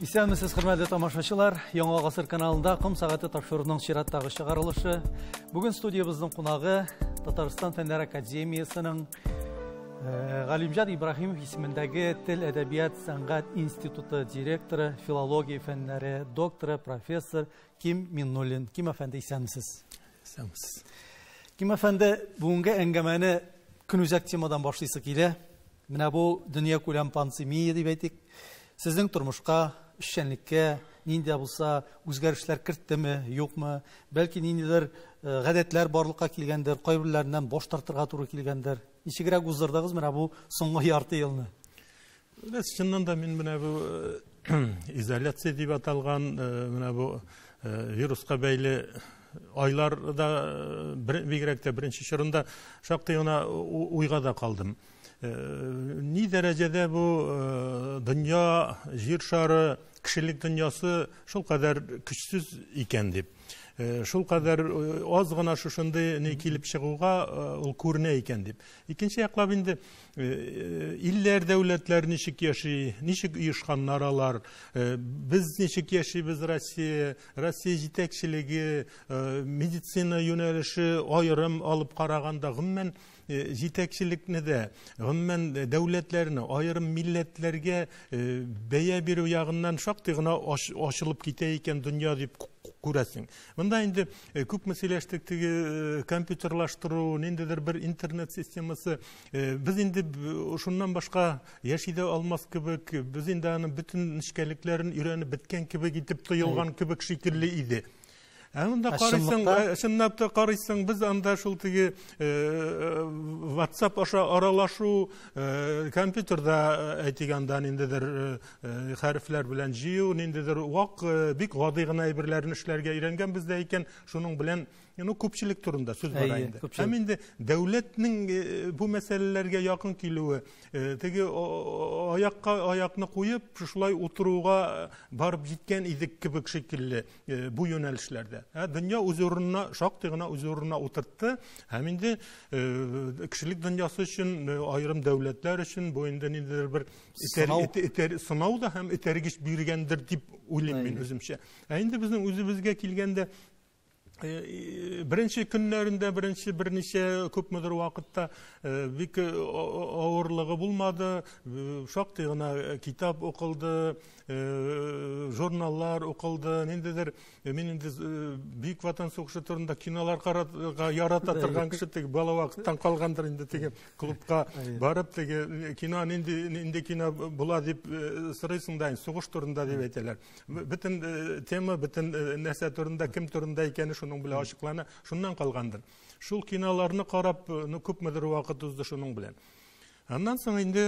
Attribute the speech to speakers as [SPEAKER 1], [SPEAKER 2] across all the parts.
[SPEAKER 1] Исәнмесез, хөрмәтле тамашачылар. Яңа гасыр каналында Кым сәгате тапшыруның чираттагы чыгарылышы. Бүген студиябызның кунагы Татарстан Фәннәр Академиясының Галимҗан Ибраһимов исемендәге Тел, әдәбият, сәнгать институты директоры, филология фәннәре докторы, профессор Ким Миннуллин. Ким әфәнде, исәнмесез?
[SPEAKER 2] Исәнмесез.
[SPEAKER 1] Ким әфәнде, бүгенге әңгәмәне көнүзәк темадан башлыйсы килә. Менә бу дөнья күләм пандемия дип әйтик. Сезнең тормышка, эшчәнлеккә нинди булса үзгәрешләр кертеме, юкмы? Бәлки ниндидер гадәтләр барлыкка килгәндер, кайберләреннән баш тартырга туры килгәндер. Ничегрәк уздырдыгыз менә бу соңгы ярты елны?
[SPEAKER 2] Чыннан да мин менә бу изоляция дип аталган менә бу вируска бәйле айларда бигрәк тә беренче чорында шактый гына уйга да калдым. Ни дәрәҗәдә бу дөнья, җир шары, кешелек дөньясы шул кадәр көчсез икән дип. Шул кадәр аз гына шушындай не килеп чыгуга ул күренә икән дип. Икенче яклап инде илләр, дәүләтләр ничек яши, ничек оешканнар алар, без ничек яшибез Россия җитәкчелеге, медицина юнәлеше аерым алып караганда гомумән җитәкчелекне дә, гомумән дәүләтләрне, аерым милләтләргә бәя бирү ягыннан шактый гына ачылып китә икән дөнья дип күрәсең. Монда инде күп мәсьәләштек теге компьютерлаштыру, ниндидер бер интернет системасы, без инде шуннан башка яши дә алмас кебек, без инде аның бөтен нечкәлекләрен өйрәнеп беткән кебек итеп тоелган кебек шикелле иде. Анда карыйсың, чынлап та карыйсың, без анда шул теге WhatsApp аша аралашу, компьютерда әйтгәндә ниндидер хәрефләр белән җыю, ниндидер вак бик гади гына әйберләрне эшләргә өйрәнгән бездә икән, шуның белән күпчелек турында сүз бара инде. Һәм инде дәүләтнең бу мәсьәләләргә якын килүе, теге аякны куеп, шулай утыруга барып җиткән идек кебек шикелле бу юнәлешләрдә. Дөнья үз урынына, шактый гына үз урынына утыртты. Һәм инде кешелек дөньясы өчен, аерым дәүләтләр өчен бу инде ниндидер бер сынау да һәм этәргеч биргәндер дип уйлыйм мин үземчә. Инде безнең үзебезгә килгәндә Беренче көннәрендә, берничә күпмедер вакытта бик авырлыгы булмады, шактый гына китап укылды, журналлар укылды, ниндидер мин инде бик ватан сугышы турында кинолар карарга ярата торган кеше теге бала вакыттан калгандыр инде теге клубка барып теге кино нинди кино була дип сорыйсың да, сугыш турында дип әйтәләр. Бөтен тема, бөтен нәрсә турында, кем турында икәне шуның белән ачыклана, шуннан калгандыр. Шул киноларны карап, күпмедер вакыт узды шуның белән. Аннан соң инде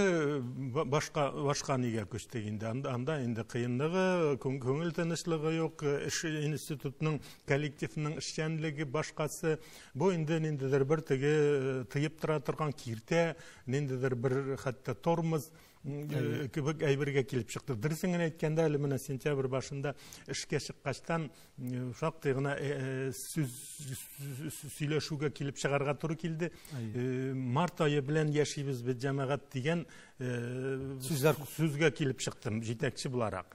[SPEAKER 2] башка нигә күчтек инде. Анда инде кыенлыгы, күңел тынычлыгы юк, эш институтның, коллективның эшчәнлеге башкасы. Бу инде ниндидер бер теге тыеп тора торган киртә, ниндидер бер хәтта тормоз кебек әйбергә килеп чыкты. Дөресен генә әйткәндә, әле менә сентябрь башында эшкә чыккачтан шактый гына сөйләшүгә килеп чыгарга туры килде. Март айы белән яшибез бит җәмәгать дигән сүзгә килеп чыктым, җитәкче буларак.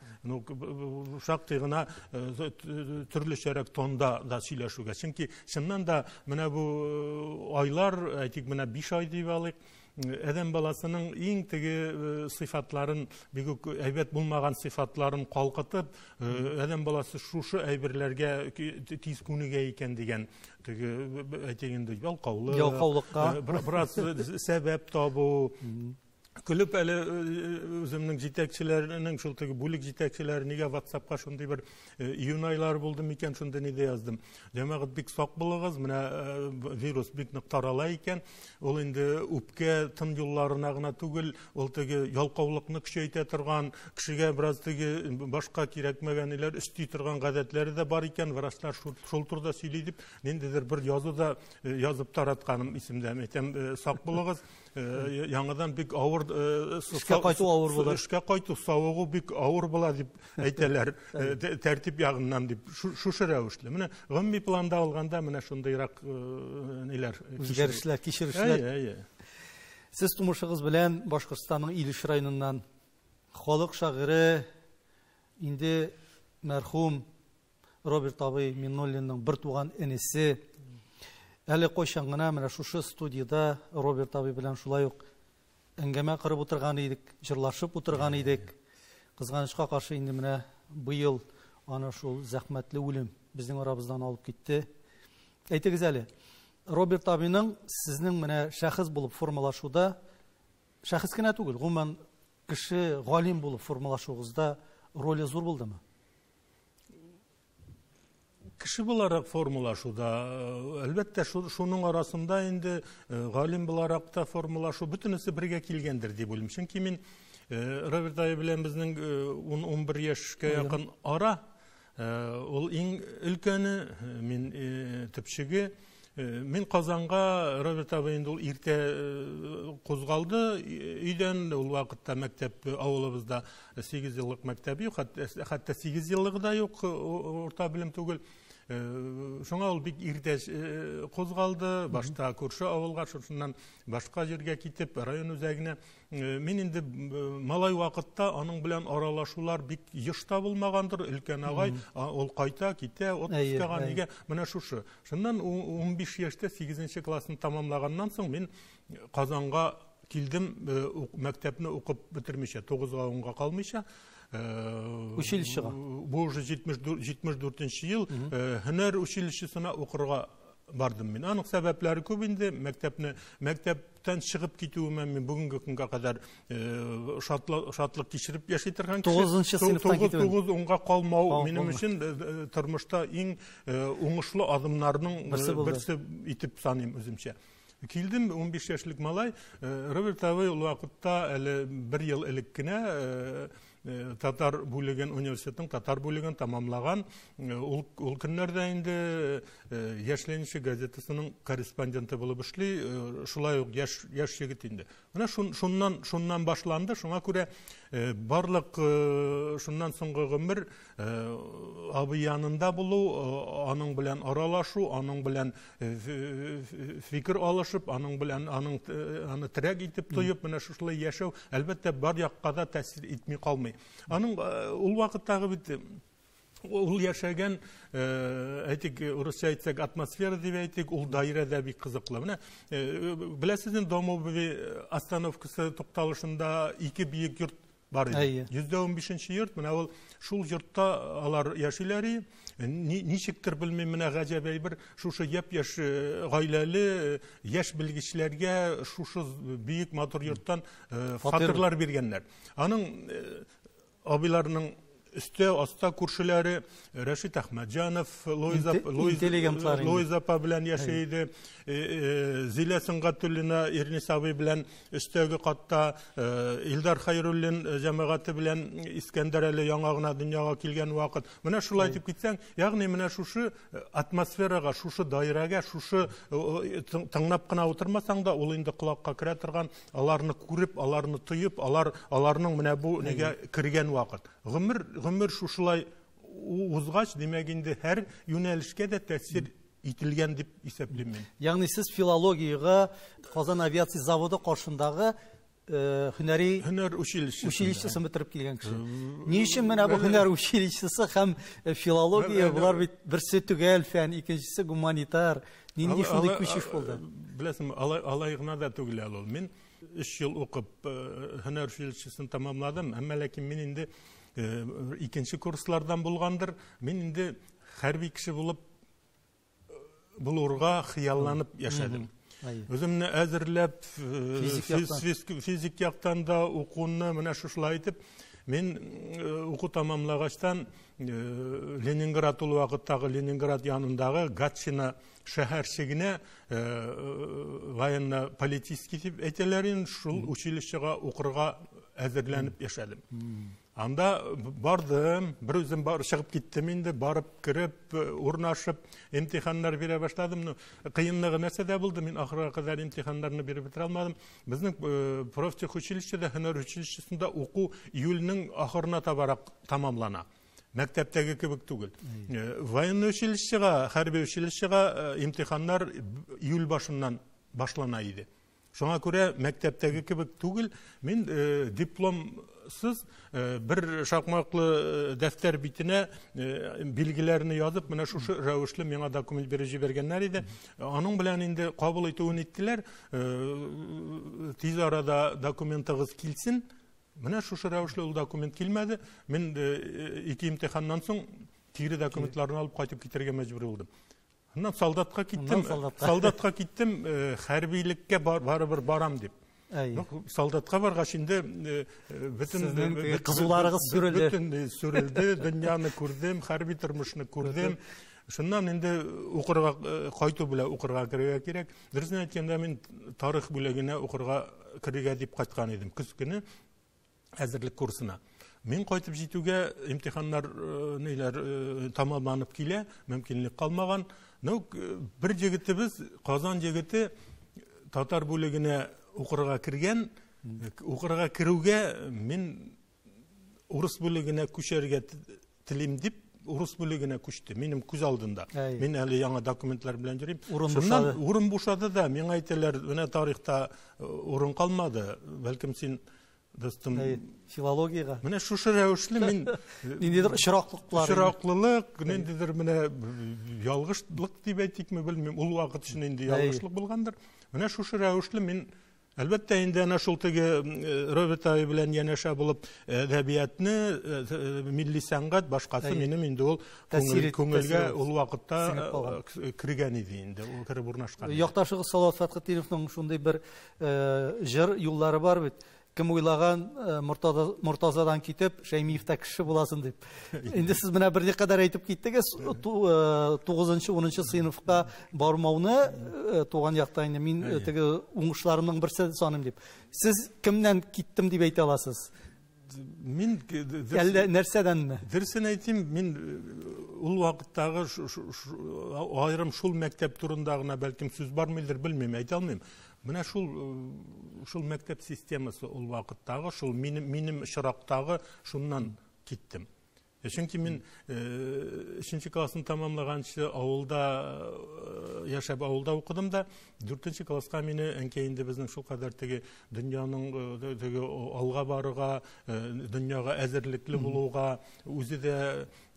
[SPEAKER 2] Шактый гына төрлечәрәк тонда да сөйләшүгә. Чөнки чыннан да менә бу айлар, әйтик, менә 5 ай дип алыйк, Әдәм баласының иң теге сыйфатларын, бик әйбәт булмаган сыйфатларын калкытып, әдәм баласы шушы әйберләргә тиз күнегә икән дигән теге әйтегәндә ялкаулыкка бераз сәбәп табу. Күлеп әле үземнең җитәкчеләрнең, шул теге бүлек җитәкчеләре нигә WhatsAppка шундый бер июнь айлары булды микән, шунда нидә яздым. Җәмәгать бик сак булыгыз, менә вирус бик нык тарала икән. Ул инде үпкә, тын юлларына гына түгел, ул теге ялкаулыкны көчәйтә торган, кешегә бераз теге башка кирәкмәгәннәр өсти торган гадәтләре дә бар икән. Врачлар шул турда сөйли дип, ниндидер бер язуда язып таратканым исемдә. Әйтәм, сак булыгыз. Яңадан бик авыр эшкә кайту авыр була. Эшкә кайту савыгы бик авыр була дип әйтәләр. Тәртип ягыннан дип шушы рәвешле. Менә гомуми планда алганда менә шундыйрак ниләр,
[SPEAKER 1] үзгәрешләр, кичерешләр. Сез тумышыгыз белән Башкортстанның Илеш районыннан халык шагыйре инде мәрхүм Роберт абый Миннуллинның бер туган энесе. Әле кайчан гына менә шушы студияда Роберт абый белән шулай ук әңгәмә кырып утырган идек, җырлашып утырган идек. Кызганычка каршы инде менә быел аны шул зәхмәтле үлем безнең арабыздан алып китте. Әйтегез әле, Роберт абыйның сезнең менә шәхес булып формалашуда, шәхес кенә түгел, гомумән кеше галим булып формалашугызда роле зур булдымы?
[SPEAKER 2] Кеше буларак формулашуда, әлбәттә шуның арасында инде галим буларак та формулашу бөтенесе бергә килгәндер дип уйлыйм. Чөнки мин Роберт абый белән безнең 10-11 яшькә якын ара, ул иң өлкәне, мин төпчеге. Мин Казанга Роберт абый инде ул иртә кузгалды өйдән, ул вакытта мәктәп авылыбызда 8 еллык мәктәп юк, хәтта 8 еллыгы да юк, орта белем түгел. Шуңа ул бик иртә кузгалды, башта күрше авылга, шуннан башка җиргә китеп, район үзәгенә. Мин инде малай вакытта аның белән аралашулар бик ешта булмагандыр, өлкән агай, ул кайта, китә, отпускага нигә, менә шушы. Шуннан 15 яшьтә 8нче классны тамамлаганнан соң мин Казанга килдем, мәктәпне укып бетермичә, 9-га 10-га калмыйча.
[SPEAKER 1] Училищега.
[SPEAKER 2] Бу уже 74-нче ел һөнәр училищесына укырга бардым мин. Аның сәбәпләре күп инде. Мәктәптән чыгып китүемә мин бүгенге көнгә кадәр шатлык кичереп яши торган кеше.
[SPEAKER 1] 9нчы сыйныфтан китүем.
[SPEAKER 2] 9-10-га калмау минем өчен тормышта иң уңышлы адымнарның берсе итеп саныйм үземчә. Килдем, 15 яшьлек малай, Роберт абый ул вакытта әле 1 ел элек кенә татар бүлеген университетның татар бүлеген тамамлаган. Ул көннәрдә инде Яшьленче газетасының корреспонденты булып эшли, шулай ук яшь егет инде. Менә шуннан башланды, шуңа күрә барлык шуннан соңгы гомер абый янында булу, аның белән аралашу, аның белән фикер алышып, аның белән аны терәк итеп тоеп, менә шулай яшәү әлбәттә бар якка да тәэсир итми калмый. Аның ул вакыттагы бит ул яшәгән, әйтик, урысча әйтсәк, атмосфера дип әйтик, ул даирәдә бик кызыклы. Менә беләсез, Домовый остановкасы тукталышында 2 биек йорт бар иде. 115нче йорт, менә ул шул йортта алар яшиләр. Ничектер белмим, менә гаҗәп әйбер, шушы япь-яшь гаиләле яшь белгечләргә шушы биек матур йорттан фатирлар биргәннәр. Аның абыйларының üstü asta күршеләре Рәшит Әхмәтҗанов, Луиза апа белән яшәйде, Зилә Сөнгатуллина, Ирнис абый белән өстәге катта, Илдар Хәйруллин җәмәгате белән Искәндәр әле яңа гына дөньяга килгән вакыт. Менә шулай дип китсәң, ягъни менә шушы атмосферага, шушы даирәгә, шушы тыңлап кына утырмасаң да, ул инде колакка керә торган, аларны күреп, аларны тоеп, аларның менә бу нигә кергән вакыт. Гомер шушылай узгач, демәк инде һәр юнәлешкә дә тәэсир ителгән дип исәплим мин.
[SPEAKER 1] Ягъни сез филологиягә Казан авиация заводы каршындагы һөнәр училищесын бетереп килгән кеше. Ни өчен менә бу һөнәр училищесы һәм филология булар бит берсе түгел фән, икенчесе гуманитар. Нинди шундый күчеш булды?
[SPEAKER 2] Беләсеңме, алай гына да түгел ул. Мин 3 ел укып һөнәр училищесын тамамладым, әмма ләкин мин инде икенче курслардан булгандыр. Мин инде хәрби кеше булырга хыялланып яшәдем. Өземне әзерләп, физик яктан да укуны менә шушылай итеп, мин уку тамамлагачтан Ленинград ул вакыттагы Ленинград янындагы Гатчина шәһәрчегенә военно-политический дип әйтәләрен, шул училищега укырга әзерләнеп яшәдем. Анда бардым, бер үзем чыгып киттем инде, барып кирип, урнашып, имтиханнар бирә башладым. Кыенлыгы нәрсәдә булды? Мин ахырга кадәр имтиханнарны биреп бетерә алмадым. Безнең профтехучилищеда, һөнәр училищесында уку июльнең ахырына табарак тамамлана. Мәктәптәге кебек түгел. Военный училищега, хәрби училищега имтиханнар июль башыннан башлана иде. Шуңа күрә мәктәптәге кебек түгел, мин дипломсыз бер шакмаклы дәфтәр битенә билгеләрне язып, менә шушы рәвешле миңа документ биреп җибәргәннәр иде. Аның белән инде кабул итүен иттеләр. Тиз арада документыгыз килсен. Менә шушы рәвешле ул документ килмәде. Мин 2 имтиханнан соң кире документларны алып кайтып китәргә мәҗбүр булдым. Аннан солдатка киттем, хәрбилеккә барыбер барам дип. Солдатка баргач инде бөтен
[SPEAKER 1] кызуларыгыз
[SPEAKER 2] сүрелде, дөньяны күрдем, хәрби тормышны күрдем. Шуннан инде укырга кайту белән укырга керергә кирәк. Дөресен әйткәндә, мин тарих бүлегенә укырга керергә дип кайткан идем көз көне әзерлек курсына. Мин кайтып җитүгә имтиханнар тамамланып килә, мөмкинлек калмаган. Бер җегетебез, Казан җегете, татар бүлегенә укырга кергән, укырга керүгә мин урыс бүлегенә күчәргә телим дип, урыс бүлегенә күчте. Минем күз алдында. Мин әле яңа документлар белән йөрим. Шуннан урын бушады да, миңа әйтәләр, менә тарихта урын калмады. Бәлкем син достым
[SPEAKER 1] филологиягә.
[SPEAKER 2] Менә шушы рәвешле мин
[SPEAKER 1] ниндидер
[SPEAKER 2] очраклылык, ниндидер менә ялгышлык дип әйтикме белмим, ул вакыт өчен инде ялгышлык булгандыр. Менә шушы рәвешле мин әлбәттә инде әнә шул теге Роберт Ай белән янәшә булып әдәбиятны, милли сәнгать башкасы минем инде ул күңелгә ул вакытта кергән иде инде, ул киреп урнашкан.
[SPEAKER 1] Якташыгыз Салават Фәтхетдиновның шундый бер җыр юллары бар бит. Кем уйлаган Мортазадан китеп, Шәймиевтә кеше буласын дип. Инде сез менә бер кадәр әйтеп киттегез, 9-10 сыйныфка бармауны туган якта инде мин теге уңышларымның берсе саныйм дип. Сез кемнән киттем дип әйтә аласыз?
[SPEAKER 2] Мин
[SPEAKER 1] нәрсәдәнме?
[SPEAKER 2] Дөресен әйтим, мин ул вакыттагы аерым шул мәктәп турында гына бәлкем сүз бармыйдыр, белмим, әйтә алмыйм. Менә шул мәктәп системасы ул вакыттагы, шул минем чирактагы шуннан киттем. Чөнки мин 3нче классны тамамлаганчы авылда яшәп авылда укыдым да, 4нче класска мине әнкәйинде безнең шул кадәр теге дөньяның теге алга барырга, дөньяга әзерлекле булуга, үзе дә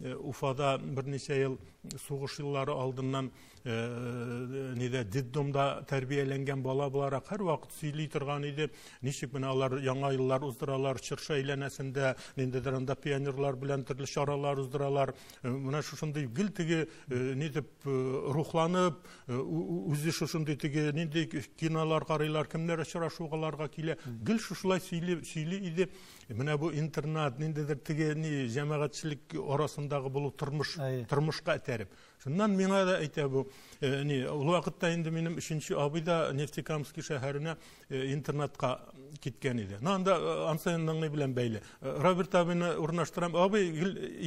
[SPEAKER 2] Уфада берничә ел сугыш еллары алдыннан ниде детдомда тәрбияләнгән бала буларак һәр вакыт сөйли торган иде. Ничек менә алар яңа еллар уздыралар, чыршы әйләнәсендә, ниндидер анда пионерлар белән төрле чаралар уздыралар. Менә шушындый гел теге нидеп рухланып, үзе шушындый теге нинди кинолар карыйлар, кемнәр очрашугаларга килә. Гел шушылай сөйли иде. Менә бу интернат, ниндидер теге җәмәгатьчелек арасындагы булу тормышка этәреп. Шуннан миңа да әйтә бу, ул вакытта инде минем 3нче абыйда Нефтекамский шәһәренә интернатка киткән иде. Анда ансайның белән бәйле. Роберт абыйны урнаштырам. Абый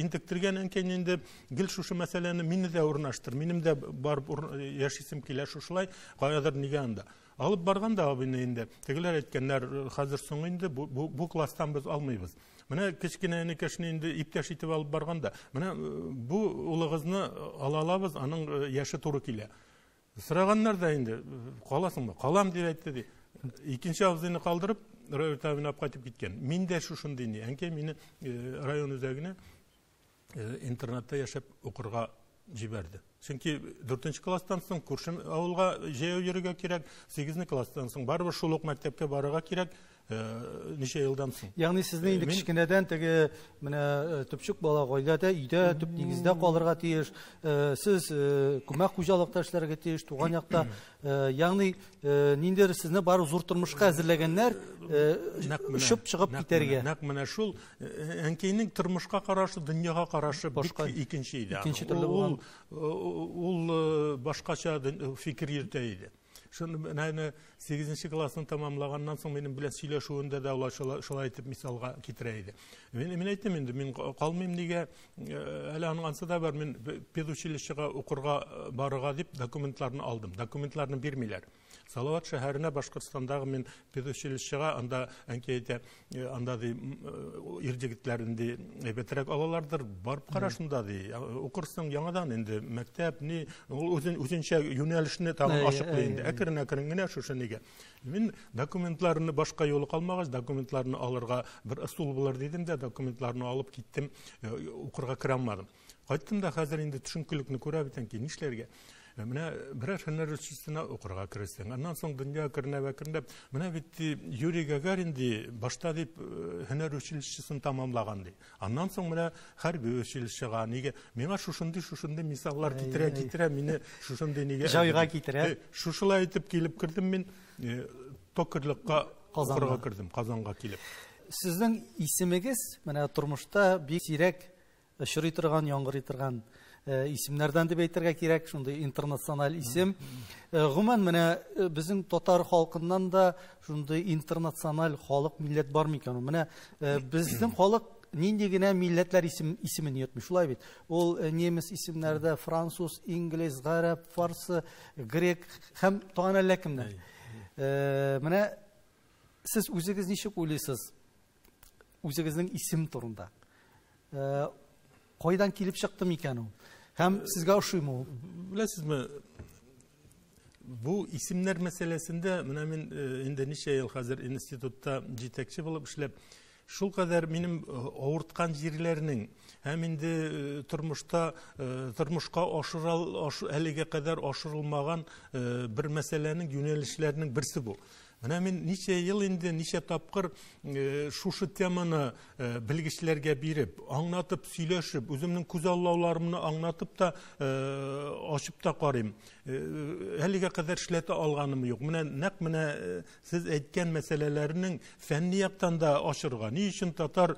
[SPEAKER 2] интектергән икән инде гел шушы мәсьәләне мине дә урнаштыр. Минем дә барып яшисем килә шушылай, каядыр нигә анда. Алып барганда абыйны инде. Тегеләр әйткәннәр, хәзер соң инде бу класстан без алмыйбыз. Менә кечкенәне кешене инде иптәш итеп алып барганда, менә бу улыгызны алалабыз, аның яшы туры килә. Сораганнар да инде, каласыңмы? Калам дип әйтте ди. Икенче абзыйны калдырып, Роберт абыйны алып кайтып киткән. Мин дә шушындый ни, әнкәй мине район үзәгенә интернатта яшәп укырга җибәрде. Чөнки 4нче класстан соң күршем авылга җәяү йөрергә кирәк, 8нче класстан соң барыбер шул ук мәктәпкә барырга кирәк. Ничә елдан соң.
[SPEAKER 1] Ягъни сезне инде кичкенәдән теге менә төпчек бала гаиләдә, өйдә, төп нигездә калырга тиеш. Сез күмәк хуҗалыкта эшләргә тиеш, туган якта. Ягъни ниндидер сезне бар зур тормышка әзерләгәннәр, шып чыгып китәргә.
[SPEAKER 2] Нәкъ менә шул әнкәйнең тормышка карашы, дөньяга карашы башка икенче иде.
[SPEAKER 1] Икенче төрле булган.
[SPEAKER 2] Ул башкача фикер йөртә иде. Шуны 8нче классны тамамлаганнан соң минем белән сөйләшүендә дә улар шулай итеп мисалга китерә иде. Мин әйттем инде, мин калмыйм нигә, әле аның ансы да бар, мин педучилищега укырга барырга дип документларны алдым. Документларны бирмиләр. Салават шәһәренә Башкортстандагы мен педучилищега анда әнкәйтә анда ди ирҗегетләрендә әйбәтрәк алалардыр барып карашында ди укырсың яңадан инде мәктәп ни ул үзенчә юнәлешне тагын ачыклый инде әкрен генә шушы нигә мен документларны башка юлы калмагач документларны алырга бер ысул булыр дидем дә документларны алып киттем укырга кире алмадым кайттым да хәзер инде төшенкелекне күрә бит ки нишләргә менә берәр һөнәр училищесына укырга керсәң аннан соң дөнья кернәп менә бит Юрий Гагарин ди башта дип һөнәр училищесын тамамлаган ди аннан соң менә хәрби училищега нигә миңа шушындый мисаллар китерә мине шушындый нигә
[SPEAKER 1] җайга китерә
[SPEAKER 2] шушылай итеп килеп кердем мин токырлыкка укырга кердем Казанга килеп
[SPEAKER 1] сезнең исемегез менә тормышта бик сирәк очрый торган яңгырый торган исемнәрдән дип әйтергә кирәк, шундый интернациональ исем. Гомумән менә безнең татар халкыннан да шундый интернациональ халык милләт бар микән? Менә безнең халык нинди генә милләтләр исемен йөртми, шулай бит. Ул немец исемнәрдә француз, инглиз, гарәп, фарсы, грек һәм тагын әллә кемнәр. Менә сез үзегез ничек уйлыйсыз? Үзегезнең исем турында. Кайдан килеп чыкты микән ул? Һәм сезгә ошыймы ул?
[SPEAKER 2] Беләсезме, бу исемнәр мәсьәләсендә менә мин инде ничә ел хәзер институтта җитәкче булып эшләп, шул кадәр минем авырткан җирләрнең һәм инде тормышка әлегә кадәр ашырылмаган бер мәсьәләнең юнәлешләренең берсе бу. Менә мин ничә ел инде, ничә тапкыр шушы теманы белгечләргә биреп, аңлатып, сөйләшеп, үземнең күз аллауларымны аңлатып та, ачып та карыйм. Әлегә кадәр эшләтә алганым юк. Менә сез әйткән мәсьәләләрнең фәнни яктан да ачырга. Ни өчен татар,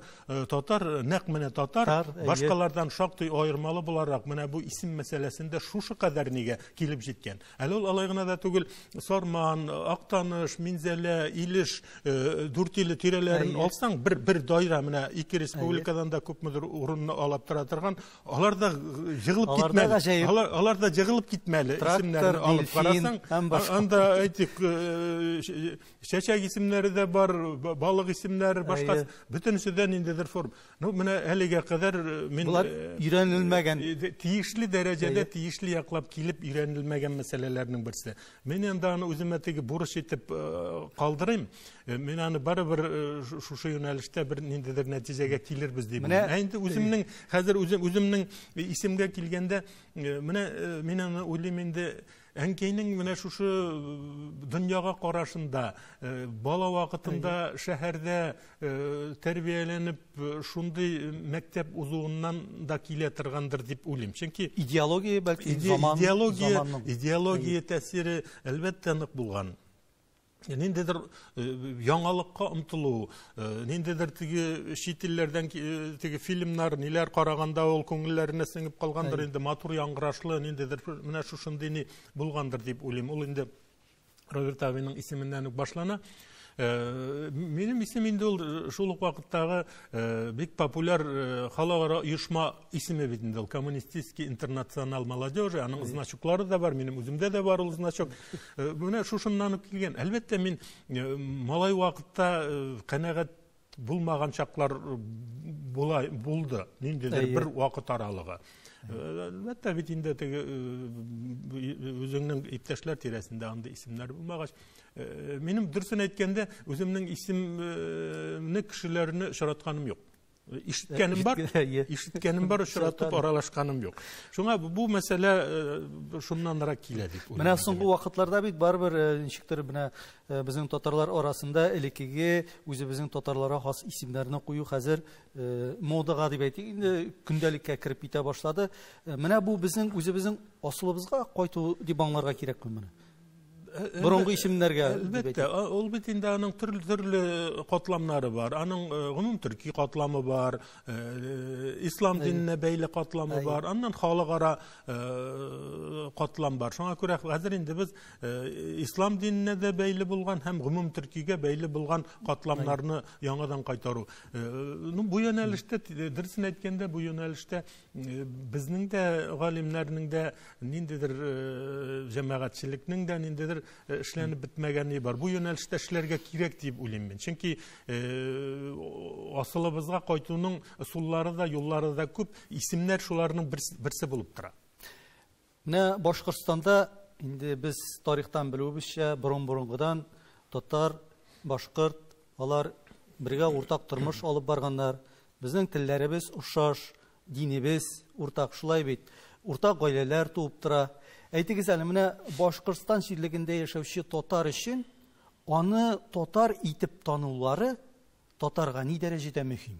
[SPEAKER 2] башкалардан шактый аермалы буларак, менә бу исем мәсьәләсендә шушы кадәр нигә килеп җиткән. Әле ул алай гына да түгел, Сарман, Актаныш, Минзәлә, Илеш, Дүртиле тирәләрен алсаң, бер даира менә ике республикадан да күпмедер урынны алып тора торган, алар да җыгылып китмәде. Алар да җыгылып китмәле. Исемнәрне алып карасаң, анда әйтик, чәчәк исемнәре дә бар, балык исемнәре, башка бөтенседән индедер форм. Менә әлегә кадәр мин
[SPEAKER 1] өйрәнелмәгән,
[SPEAKER 2] тиешле дәрәҗәдә, тиешле яклап килеп өйрәнелмәгән мәсьәләләрнең берсе. Мин инде аны үземә теге бурыч итеп калдырыйм. Мин аны барыбер шушы юнәлештә бер ниндидер нәтиҗәгә килербез дип. Инде үземнең хәзер үземнең исемгә килгәндә, менә мин аны уйлыйм инде әнкәйнең менә шушы дөньяга карашында, бала вакытында шәһәрдә тәрбияләнеп, шундый мәктәп узуыннан да килә торгандыр дип уйлыйм. Чөнки
[SPEAKER 1] идеология бәлки
[SPEAKER 2] идеология тәсире әлбәттә нык булган. Ниндидер яңалыкка омтылу, ниндидер теге чит илләрдән теге фильмнар, ниләр караганда ул күңелләренә сеңеп калгандыр, инде матур яңгырашлы, ниндидер менә шушындый булгандыр дип уйлыйм. Ул инде Роберт Авиның исеменнән үк башлана. Минем исем инде ул шул ук вакыттагы бик популяр халыкара оешма исеме бит инде ул Коммунистический интернационал молодежи, аның значоклары да бар, минем үземдә дә бар ул значок. Менә шушыннан ук килгән. Әлбәттә мин малай вакытта канәгать булмаган чаклар булды. Ниндидер бер вакыт аралыгы. Әлбәттә бит инде теге үзеңнең иптәшләр тирәсендә анда исемнәр булмагач, минем дөресен әйткәндә үземнең исемне кешеләрне очратканым юк. Ишеткәнем бар, очратып аралашканым юк. Шуңа бу мәсьәлә шуннанрак килә дип уйлыйм.
[SPEAKER 1] Менә соңгы вакытларда бит барбер ничектер менә безнең татарлар арасында элеккеге үзебезнең татарларга хас исемнәрне кую хәзер модага дип әйтик, инде көндәлеккә кирип китә башлады. Менә бу безнең үзебезнең асылыбызга кайту дип аңларга кирәкме менә? Борынгы исемнәргә
[SPEAKER 2] әлбәттә, ул бит инде аның төрле катламнары бар. Аның гомум төрки катламы бар, ислам диненә бәйле катламы бар, аннан халыкара катлам бар. Шуңа күрә хәзер инде без ислам диненә дә бәйле булган һәм гомум төркигә бәйле булган катламнарны яңадан кайтару. Бу юнәлештә, дөресен әйткәндә, бу юнәлештә безнең дә галимнәрнең дә ниндидер җәмәгатьчелекнең дә ниндидер ниндидер эшләнеп бетмәгәне бар. Бу юнәлештә эшләргә кирәк дип уйлыйм мин. Чөнки асылыбызга кайтуның ысуллары да, юллары да күп, исемнәр шуларның берсе булып тора.
[SPEAKER 1] Менә Башкортстанда инде без тарихтан белүебезчә, борын-борынгыдан татар, башкорт, алар бергә уртак тормыш алып барганнар. Безнең телләребез охшаш, динебез уртак, шулай бит. Уртак гаиләләр туып тора. Әйтегез әле, менә Башкортстан җирлегендә яшәүче татар өчен аны татар итеп танулары татарга ни дәрәҗәдә мөһим?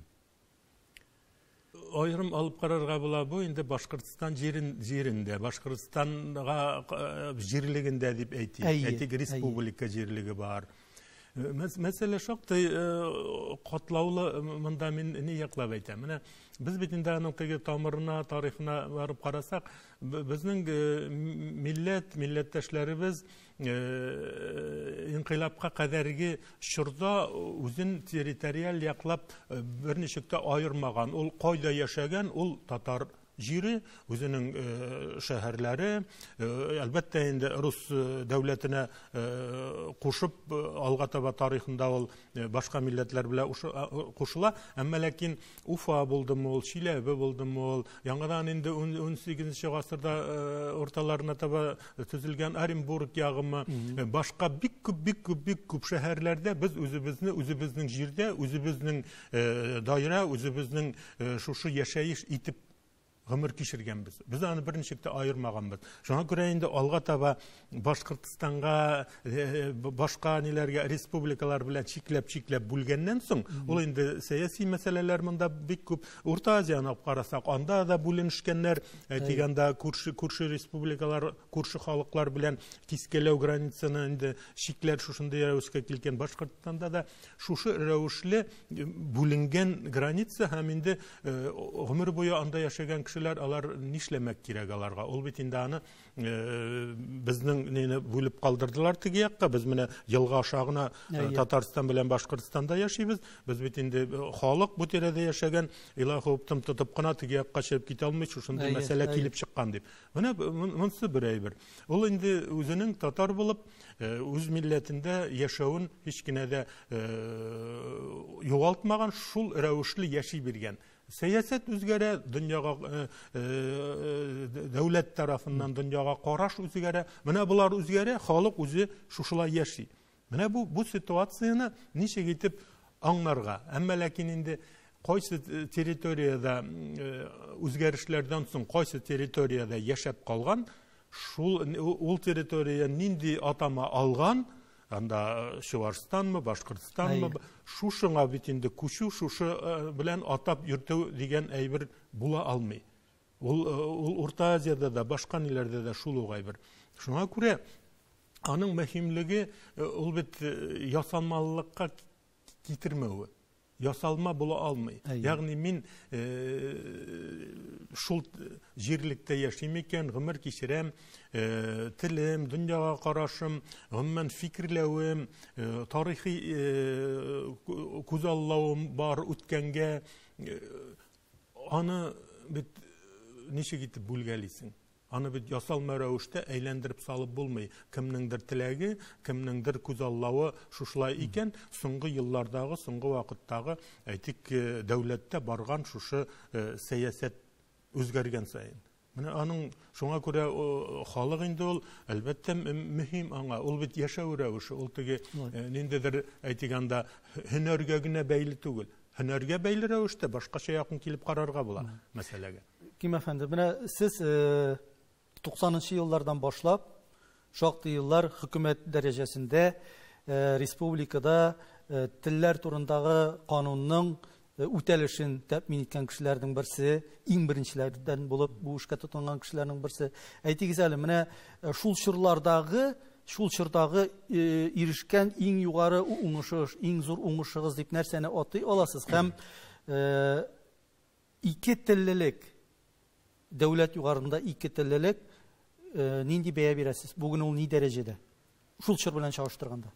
[SPEAKER 2] Айрым алып карарга була бу инде Башкортстан җирендә, Башкортстанга җирлегендә дип әйтик, республика җирлеге бар. Мәсьәлә шактый катлаулы, монда мин ни яклап әйтәм. Менә без бит инде аның теге тамырына, тарихына барып карасак, безнең милләттәшләребез инкыйлабка кадәрге чорда үзен территориаль яклап берничек тә айырмаган. Ул кайда яшәгән, ул татар җире, үзенең шәһәрләре, әлбәттә инде рус дәүләтенә кушып алга таба тарихында ул башка милләтләр белән кушыла. Әмма ләкин Уфа булдымы ул, Чиләбе булдымы ул, яңадан инде 18нче гасырда орталарына таба төзелгән Оренбург ягымы, башка бик күп шәһәрләрдә без үзебезнең җирдә, үзебезнең даирә, үзебезнең шушы яшәеш итеп гомер кичергәнбез. Без аны берничек тә айырмаганбыз. Шуңа күрә инде алга таба Башкортстанга, башка ниләргә, республикалар белән чикләп бүлгәннән соң, ул инде сәяси мәсьәләләр монда бик күп. Урта Азияны карасак, анда да бүленешкәннәр, әйтгәндә күрше республикалар, күрше халыклар белән кискәләү границаны инде чикләр шушындай рәвешкә килгән. Башкортстанда да шушы рәвешле бүленгән граница һәм инде гомер буе анда яшәгән алар нишләмәк кирәк аларга. Ул бит инде аны безнең нене бүлеп калдырдылар теге якка. Без менә елга ашагына Татарстан белән Башкортстанда яшибез. Без бит инде халык бу тирәдә яшәгән, илаһи уптым тотып кына теге якка чыгып китә алмый, шушындай мәсьәлә килеп чыккан дип. Менә монысы бер әйбер. Ул инде үзенең татар булып, үз милләтендә яшәүен һич кенә дә югалтмаган, шул рәвешле яши биргән. Сәясәт үзгәрә, дөньяга дәүләт тарафыннан дөньяга караш үзгәрә. Менә булар үзгәрә, халык үзе шушылай яши. Менә бу ситуацияны ничек итеп аңларга? Әмма ләкин инде кайсы территорияда үзгәрешләрдән соң кайсы территорияда яшәп калган, ул территория нинди атама алган, анда Чуашстанмы, Башкортстанмы, шушыңа бит инде күчү, шушы белән атап йөртү дигән әйбер була алмый. Ул Урта Азияда да, башка ниләрдә дә шул ук әйбер. Шуңа күрә аның мөһимлеге ул бит ясалмалылыкка китермәүе. Ясалма була алмый. Ягъни мин шул җирлектә яшим икән, гомер кичерәм, телем, дөньяга карашым, гомумән фикерләвем, тарихи күзаллавым бар үткәнгә, аны бит ничек итеп бүлгәлисең? Аны бит ясалма рәвештә әйләндереп салып булмый. Кемнеңдер теләге, кемнеңдер күзаллавы шушылай икән, соңгы еллардагы, соңгы вакыттагы, әйтик, дәүләттә барган шушы сәясәт үзгәргән сайын. Менә аның шуңа күрә халык инде ул әлбәттә мөһим аңа. Ул бит яшәү рәвеше, ул теге ниндидер әйтгәндә һөнәргә генә бәйле түгел. Һөнәргә бәйле рәвештә башкача якын килеп карарга була мәсьәләгә.
[SPEAKER 1] Ким әфәнде, менә сез 90нчы еллардан башлап, шактый еллар хөкүмәт дәрәҗәсендә республикада телләр турындагы канунның үтәлешен тәэмин иткән кешеләрнең берсе, иң беренчеләрдән булып бу эшкә тотынган кешеләрнең берсе. Әйтегез әле, менә шул чордагы ирешкән иң югары уңышыгыз, иң зур уңышыгыз дип нәрсәне атый аласыз? Һәм ике теллелек, дәүләт югарында ике теллелек нинди бәя бирәсез? Бүген ул ни дәрәҗәдә? Шул чор белән чагыштырганда.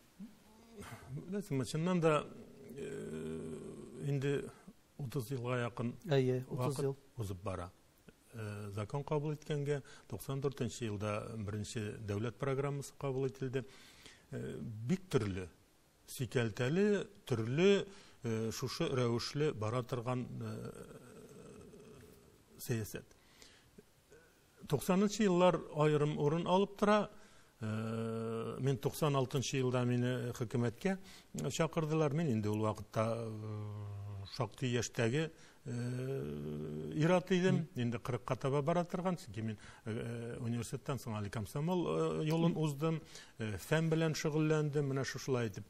[SPEAKER 2] Беләсезме, чыннан да инде 30 елга якын
[SPEAKER 1] 30 ел
[SPEAKER 2] узып бара. закон кабул иткәнгә, 94 елда беренче дәүләт программасы кабул ителде. Бик төрле, сикәлтәле, төрле, шушы рәвешле бара торган сәясәт. 90-нчы еллар айрым урын алып тора. Мен 96-нчы елда мине хөкүмәткә чакырдылар. Мен инде ул вакытта шактый яшьтәге ир-ат идем. Инде 40-ка таба бара торган. Мен университеттан соң али комсомол юлын уздым. Фән белән шөгыльләндем. Менә шушылай итеп.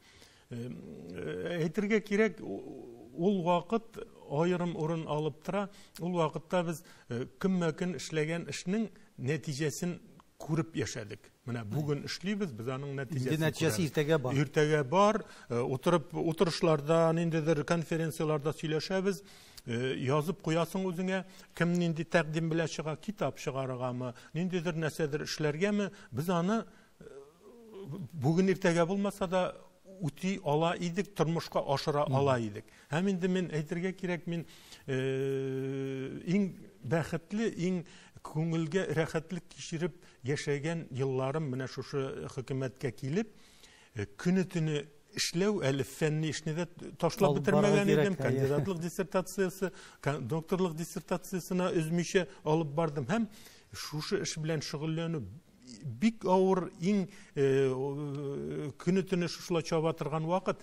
[SPEAKER 2] Әйтергә кирәк, ул вакыт айрым урын алып тора. Ул вакытта без көнмә-көн эшләгән эшнең нәтиҗәсен күреп яшәдек. Менә бүген эшлибез, без аның нәтиҗәсен
[SPEAKER 1] иртәгә бар.
[SPEAKER 2] Иртәгә бар, утырышларда, ниндидер конференцияларда сөйләшәбез, язып куясың үзеңә, кем нинди тәкъдим белән чыга, китап чыгарыргамы, ниндидер нәрсәдер эшләргәме, без аны бүген иртәгә булмаса да үти ала идек, тормышка ашыра ала идек. Һәм инде мен әйтергә кирәк, мин иң бәхетле, иң күңелгә рәхәтлек кичереп яшәгән елларым менә шушы хөкүмәткә килеп, көне-төне эшләү, әле фәнни эшне дә ташлап бетермәгән идем, кандидатлык диссертациясы, докторлык диссертациясына өзмичә алып бардым. Һәм шушы эш белән шөгыльләнү бик авыр, иң көне-төне шушылай чаба торган вакыт,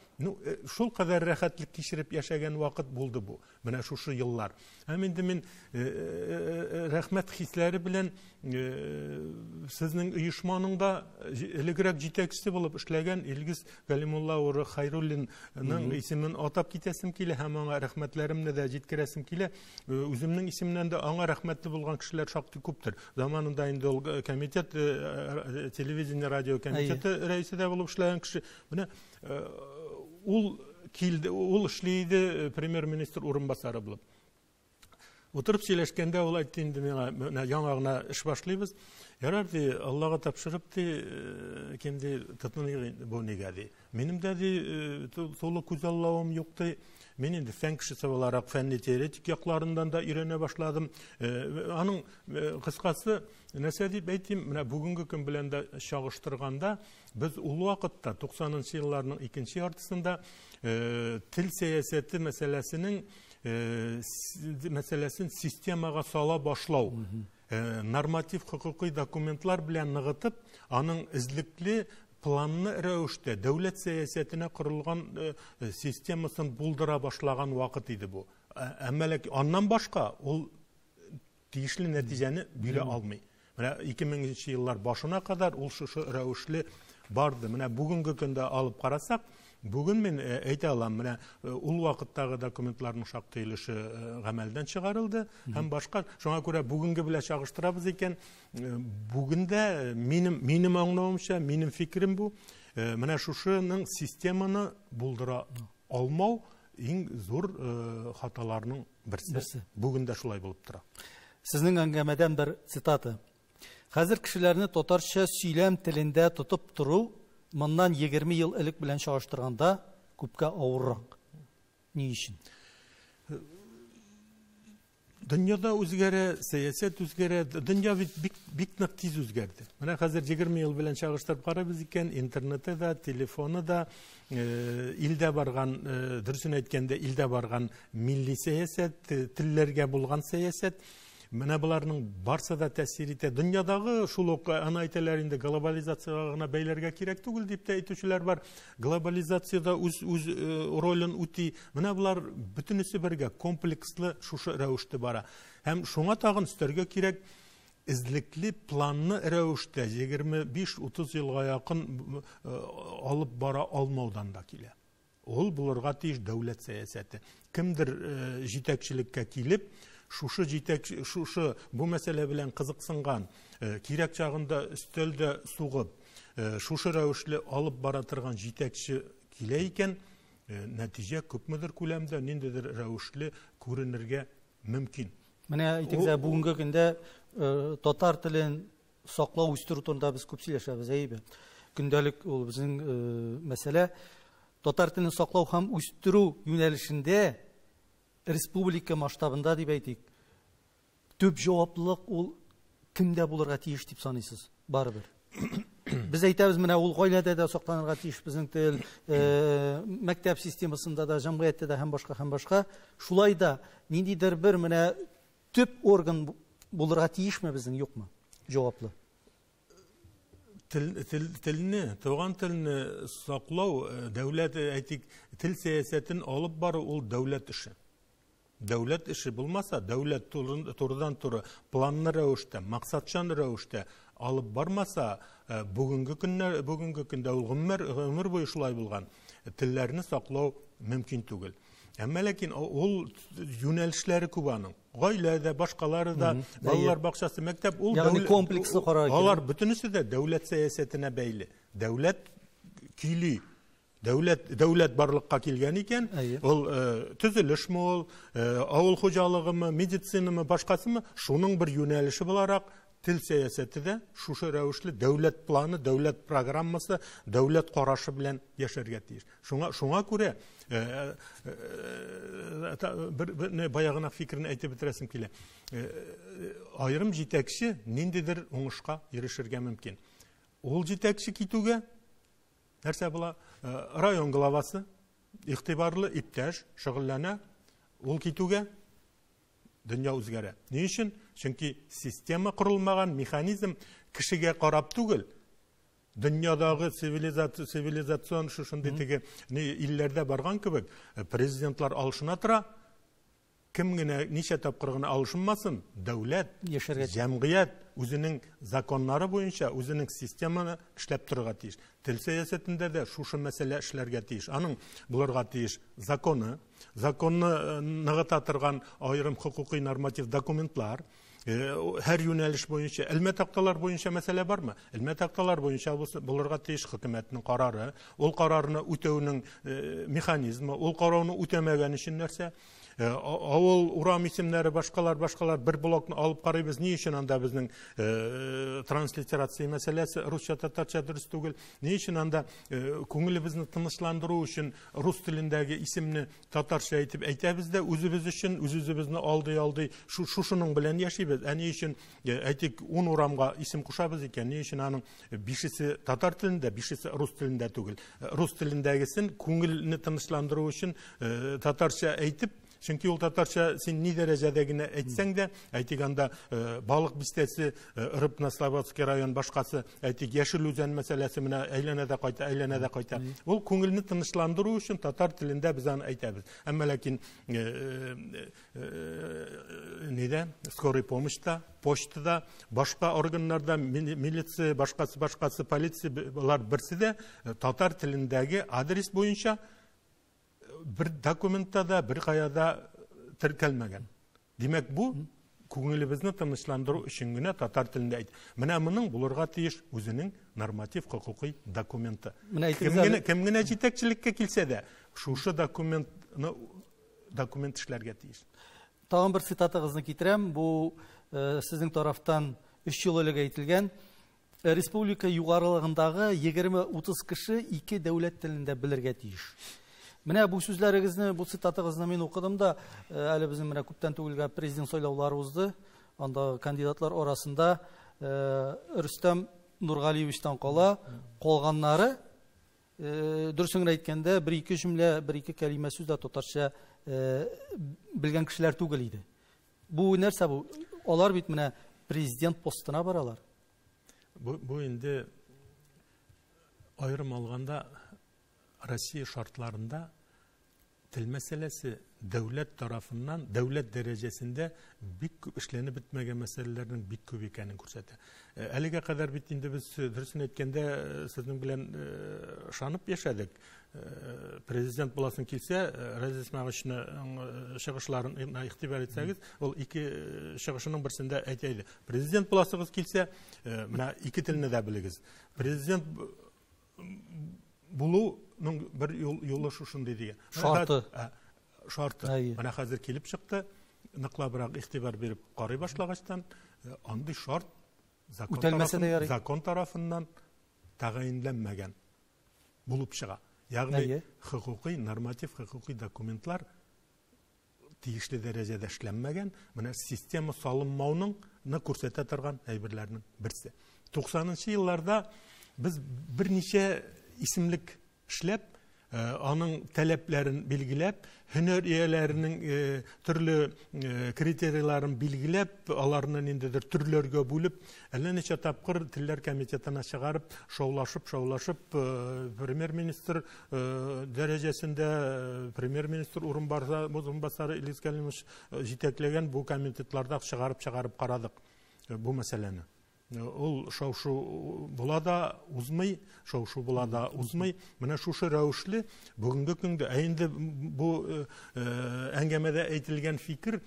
[SPEAKER 2] шул кадәр рәхәтлек кичереп яшәгән вакыт булды бу. Менә шушы еллар. Һәм инде мин рәхмәт хисләре белән сезнең оешманың да элегрәк җитәкчесе булып эшләгән Илгиз Галимулла уры Хайруллинның исемен атап китәсем килә, һәм аңа рәхмәтләремне дә җиткерәсем килә. Үземнең исемнән дә аңа рәхмәтле булган кешеләр шактый күптер. Заманында инде ул комитет, телевидение, радио комитеты рәисе дә булып эшләгән кеше. Менә ул килде, ул эшләйде премьер-министр урынбасары булып. Утырып сөйләшкәндә ул әйтте, инде миңа яңа гына эш башлыйбыз. Ярар ди, Аллага тапшырып ди, кемди тотыны бу нигә ди. Минем дә ди тулы күзаллавым юк ди. Мен инде фән кешесе буларак фәнни теоретик якларындан да өйрәнә башладым. Аның кыскасы нәрсә дип әйтим, менә бүгенге көн белән дә чагыштырганда, без ул вакытта 90-нчы елларның икенче яртысында тел сәясәте мәсьәләсен системага сала башлау, норматив хукукый документлар белән ныгытып, аның излекле планны рәвештә дәүләт сәясәтенә корылган системасын булдыра башлаган вакыт иде бу. Әмма аннан башка ул тиешле нәтиҗәне бирә алмый. Менә 2000-нче еллар башына кадәр ул шушы рәвешле барды. Менә бүгенге көндә алып карасак, бүген мен әйтә алам, менә ул вакыттагы документларның шактый өлеше гамәлдән чыгарылды, һәм башка. Шуңа күрә бүгенге белән чагыштырабыз икән, бүгендә минем аңлавымча, минем фикерем бу, менә шушының системаны булдыра алмау иң зур хаталарның берсе. Бүгендә шулай булып тора.
[SPEAKER 1] Сезнең әңгәмәдән бер цитата. Хәзер кешеләрне татарча сөйләм телендә тотып тору моннан 20 ел элек белән чагыштырганда күпкә авыррак. Ни өчен?
[SPEAKER 2] Дөньяда үзгәрә, сәясәт үзгәрә, дөнья бик нык тиз үзгәрде. Менә хәзер 20 ел белән чагыштырып карабыз икән, интернеты да, телефоны да, илдә барган, дөресен әйткәндә, илдә барган милли сәясәт, телләргә булган сәясәт, менә буларның барса да тәэсир итә. Дөньядагы шул ук аны әйтәләр, инде глобализациягә гына бәйләргә кирәк түгел дип тә әйтүчеләр бар. Глобализациядә үз ролен үти. Менә булар бөтенесе бергә комплекслы шушы рәвештә бара. Һәм шуңа тагын өстәргә кирәк, излекле планны рәвештә 25-30 елга якын алып бара алмаудан да килә. Ул булырга тиеш дәүләт сәясәте. Кемдер җитәкчелеккә килеп, шушы бу мәсьәлә белән кызыксынган, кирәк чагында өстәлдә сугып, шушы рәвешле алып бара торган җитәкче килә икән, нәтиҗә күпмедер күләмдә ниндидер рәвешле күренергә мөмкин.
[SPEAKER 1] Менә әйтегез, бүгенге көндә татар телен саклау, үстерү турында без күп сөйләшәбез, әйбе. Көндәлек ул безнең мәсьәлә. Татар телен саклау һәм үстерү юнәлешендә республика масштабында дип әйтик, төп җаваплылык ул кемдә булырга тиеш дип саныйсыз? Барыбер. Без әйтәбез, менә ул гаиләдә дә сакланырга тиеш безнең тел, мәктәп системасында да, җәмгыятьтә дә һәм башка. Шулай да ниндидер бер менә төп орган булырга тиешме безнең, юкмы? Җаваплы.
[SPEAKER 2] Телне, туган телне саклау, дәүләт әйтик, тел сәясәтен алып бару ул дәүләт эше. Дәүләт эше булмаса, дәүләт турыдан-туры планлы рәвештә, максатчан рәвештә алып бармаса, бүгенге көндә ул гомер буе шулай булган. Телләрне саклау мөмкин түгел. Әмма ләкин ул юнәлешләре күп аның. Гаиләдә, башкалары да, балалар бакчасы, мәктәп, ул
[SPEAKER 1] ягъни комплекслы карар.
[SPEAKER 2] Алар бөтенесе дә дәүләт сәясәтенә бәйле. Дәүләт көйли. Дәүләт барлыкка килгән икән, ул төзелешме ул, авыл хуҗалыгымы, медицинамы, башкасымы, шуның бер юнәлеше буларак тел сәясәте дә шушы рәвешле дәүләт планы, дәүләт программасы, дәүләт карашы белән яшәргә тиеш. Шуңа күрә баягына фикерне әйтеп бетерәсем килә. Аерым җитәкче ниндидер уңышка ирешергә мөмкин. Ул җитәкче китүгә нәрсә була? Район главасы, игътибарлы иптәш, шөгыльләнә, ул китүгә дөнья үзгәрә. Ни өчен? Чөнки система корылмаган, механизм кешегә карап түгел. Дөньядагы цивилизацион шушындый теге илләрдә барган кебек, президентлар алышына тора, кем генә ничә тапкыр гына алышынмасын, дәүләт, җәмгыять үзенең законнары буенча, үзенең системаны эшләп торырга тиеш. Тел сәясәтендә дә шушы мәсьәлә эшләргә тиеш. Аның булырга тиеш законны ныгыта торган аерым хукукый норматив документлар, һәр юнәлеш буенча, элмә такталар буенча мәсьәлә бармы? Элмә такталар буенча булырга тиеш хөкүмәтнең карары, ул карарны үтәүнең механизмы, ул карарны үтәмәгән өчен нәрсә? Авыл, урам исемнәре, башкалар бер блокны алып карыйбыз. Ни өчен анда безнең транслитерация мәсьәләсе русча, татарча дөрес түгел? Ни өчен анда күңелебезне тынычландыру өчен рус телендәге исемне татарча әйтеп әйтәбез дә, үзебез өчен үзебезне алдый, шушының белән яшибез. Ни өчен әйтик 10 урамга исем кушабыз икән? Ни өчен аның 5-се татар телендә, 5-се рус телендә түгел? Рус телендәгесен күңелне тынычландыру өчен татарча әйтеп, чөнки ул татарча син ни дәрәҗәдә генә әйтсәң дә, әйтик анда балык бистәсе, Рыбнослободский район башкасы, әйтик Яшел үзән мәсьәләсе менә әйләнәдә кайта. Ул күңелне тынычландыру өчен татар телендә без аны әйтәбез. Әмма ләкин нидә? Скорый помощьта, почтада, башка органнарда, милиция, башкасы полиция, булар берсе дә татар телендәге адрес буенча bir документта да, bir каяда теркәлмәгән. Димәк, бу күңелебезне тынычландыру өчен генә татар телендә әйт. Менә моның булырга тиеш үзенең норматив хукукый документы. Кем генә җитәкчелеккә килсә дә, шушы документ эшләргә тиеш.
[SPEAKER 1] Тагын бер цитатыгызны китерәм. Бу сезнең тарафтан 3 ел элек әйтелгән. Республика югарылыгындагы 20-30 кеше 2 дәүләт телендә белергә тиеш. Менә бу сүзләрегезне, бу цитатыгызны мин укыдым да, әле безнең менә күптән түгелгә президент сайлаулары узды. Анда кандидатлар арасында Рөстәм Нургалиевичтан калганнары, дөресен әйткәндә, 1-2 җөмлә, 1-2 кәлимә сүз дә татарча белгән кешеләр түгел иде. Бу нәрсә бу? Алар бит менә президент постына баралар.
[SPEAKER 2] Бу инде аерым алганда Россия шартларында тел мәсьәләсе дәүләт тарафыннан, дәүләт дәрәҗәсендә бик күп эшләнеп бетмәгән мәсьәләләрнең бик күп икәнен күрсәтә. Әлегә кадәр бит инде без дөресен әйткәндә сезнең белән шанып яшәдек. Президент буласын килсә, Разис Мәгъишне чыгышларын игътибар итсәгез, ул 2 чыгышының берсендә әйтә. Президент буласыгыз килсә, менә 2 телне дә белегез. Президент булуның бер юлы шушындый дигән. Шарты. Менә хәзер килеп чыкты, ныклабрак игътибар биреп карый башлагачтан, андый шарт закон тарафыннан тәгаенләнмәгән булып чыга. Ягъни хукукый, норматив хукукый документлар тиешле дәрәҗәдә эшләнмәгән, менә система салынмауны күрсәтә торган әйберләрнең берсе. 90-нчы елларда без берничә исемлек эшләп, аның таләпләрен билгеләп, һөнәр ияләренең төрле критерийларын билгеләп, аларны ниндидер төрләргә бүлеп, әллә ничә тапкыр телләр комитетына чыгарып, шаулашып, премьер-министр дәрәҗәсендә премьер-министр урынбасары Илгиз Кәлимов җитәкләгән бу комитетларда чыгарып карадык бу мәсьәләне. Ул шау-шу була да узмый, менә шушы рәвешле бүгенге көндә, инде бу әңгәмәдә әйтелгән фикер,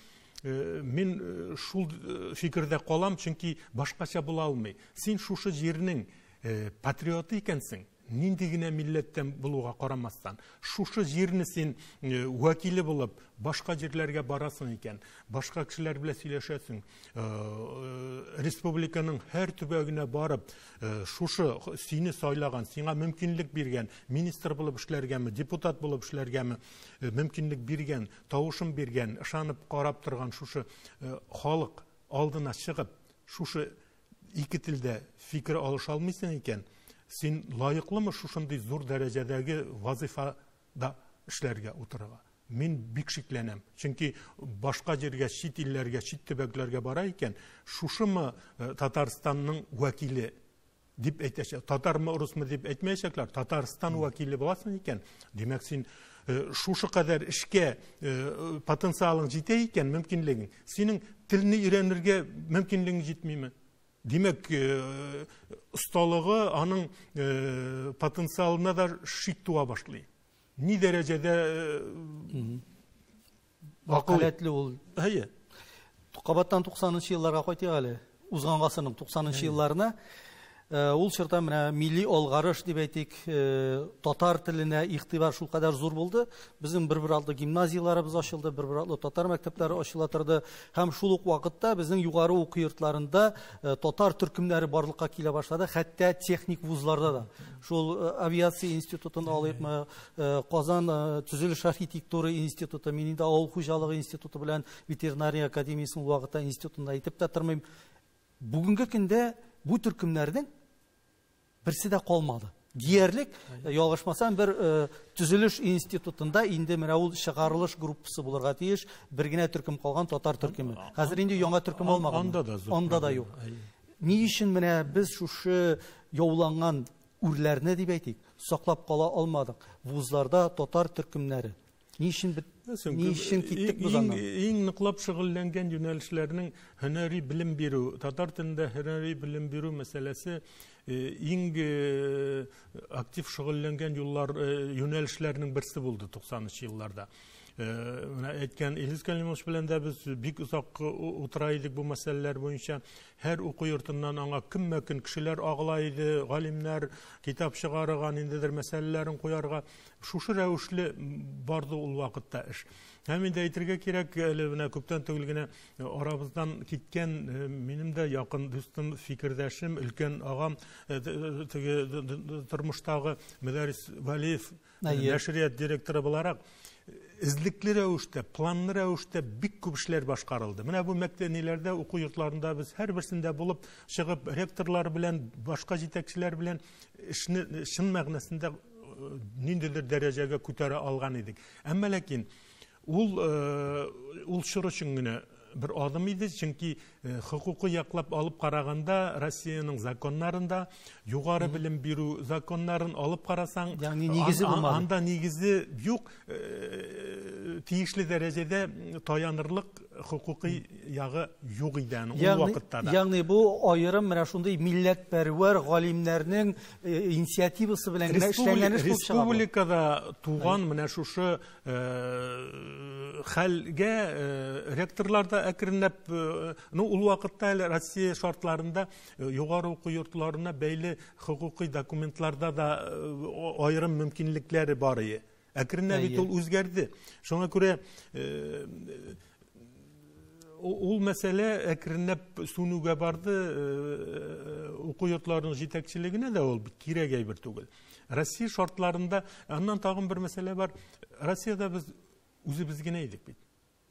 [SPEAKER 2] мин шул фикердә калам, чөнки башкача була алмый. Син шушы җирнең патриоты икәнсең, нинди генә милләттән булуга карамастан, шушы җирне син вәкиле булып, башка җирләргә барасың икән, башка кешеләр белән сөйләшәсең, республиканың һәр төбәгенә барып, шушы сине сайлаган, сиңа мөмкинлек биргән, министр булып эшләргәме, депутат булып эшләргәме мөмкинлек биргән, тавышын биргән, ышанып карап торган шушы халык алдына чыгып, шушы ике телдә фикер алыша алмыйсың икән, син лайыклымы шушындый зур дәрәҗәдәге вазифада эшләргә утырырга? Мин бик шикләнәм. Чөнки башка җиргә, чит илләргә, чит төбәкләргә бара икән, шушымы Татарстанның вәкиле дип әйтәчәк. Татармы, урысмы дип әйтмәячәкләр. Татарстан вәкиле буласың икән. Димәк, син шушы кадәр эшкә потенциалың җитә икән, мөмкинлегең. Синең телне өйрәнергә мөмкинлегең җитмиме? Димәк, осталыгы аның потенциалына да шик туа башлый. Ни дәрәҗәдә
[SPEAKER 1] вакаләтле ул. Кабаттан 90-нчы елларга кайтыйк әле. Узган гасырның 90-нчы елларына ул чорда менә милли алгарыш дип әйтик, татар теленә игътибар шул кадәр зур булды. Безнең бер алты гимназияларыбыз ачылды, бер алты татар мәктәпләре ачыла торды. Һәм шул ук вакытта безнең югары уку йортларында татар төркемнәре барлыкка килә башлады, хәтта техник вузларда да. Шул авиация институтын алыпмы, Казан төзелеш архитектура институты, мин инде авыл хуҗалыгы институты белән ветеринария академиясының вакытта институтында әйтеп тә тормыйм. Бүгенге көндә бу төркемнәрнең берсе дә калмады. Диярлек, ялгышмасам, бер төзелеш институтында инде менә ул чыгарылыш группасы булырга тиеш, бер генә төркем калган, татар төркеме. Хәзер инде яңа төркем алмаган. Анда да юк. Ни өчен менә без шушы яуланган үрләрне дип әйтик, саклап кала алмадык? Вузларда татар төркемнәре. Ни өчен киттек без аннан?
[SPEAKER 2] Иң ныклап шөгыльләнгән юнәлешләрнең һөнәри белем бирү, татар телендә һөнәри белем бирү мәсьәләсе иң актив шөгыльләнгән юнәлешләрнең берсе булды 90-нчы елларда. Әйткән Илгиз Кәлимов белән дә без бик озак утыра идек бу мәсьәләләр буенча. Һәр уку йортыннан аңа көнмә-көн кешеләр агыла иде, галимнәр китап чыгарган, индидер мәсьәләләрен куярга. Шушы рәвешле барды ул вакытта эш. Һәм инде әйтергә кирәк, әле менә күптән түгел генә арабыздан киткән минем дә якын дустым, фикердәшем, өлкән агам, тормыштагы Мәдәрис Валиев, нәшрият директоры буларак, излекле рәвештә, планлы рәвештә бик күп эшләр башкарылды. Менә бу мәктәпләрдә, уку йортларында без һәр берсендә булып чыгып, ректорлар белән, башка җитәкчеләр белән эшне чын мәгънәсендә ниндидер дәрәҗәгә күтәрә алган идек. Әмма ләкин ул чор өчен генә бер адым иде, чөнки хукукы яклап алып караганда Россиянең законнарында югары белем бирү законнарын алып карасаң, анда нигезе юк, тиешле дәрәҗәдә таянырлык хукукый ягы юк иде ул вакытта да.
[SPEAKER 1] Ягъни бу аерым менә шундый милләтпәрвәр галимнәрнең инициативасы белән генә эшләнгән эш булып чыга.
[SPEAKER 2] Республикада туган менә шушы хәлгә ректорларда әкренләп, ул вакытта Россия шартларында югары уку йортларына бәйле хукукый документларда да аерым мөмкинлекләре бар иде. Әкренләп ул үзгәрде. Шуңа күрә ул мәсьәлә әкренләп сүнүгә барды, уку йортларының җитәкчелегенә дә ул кирәк әйбер түгел. Россия шартларында, аннан тагын бер мәсьәлә бар. Россиядә без үзебез генә идек бит.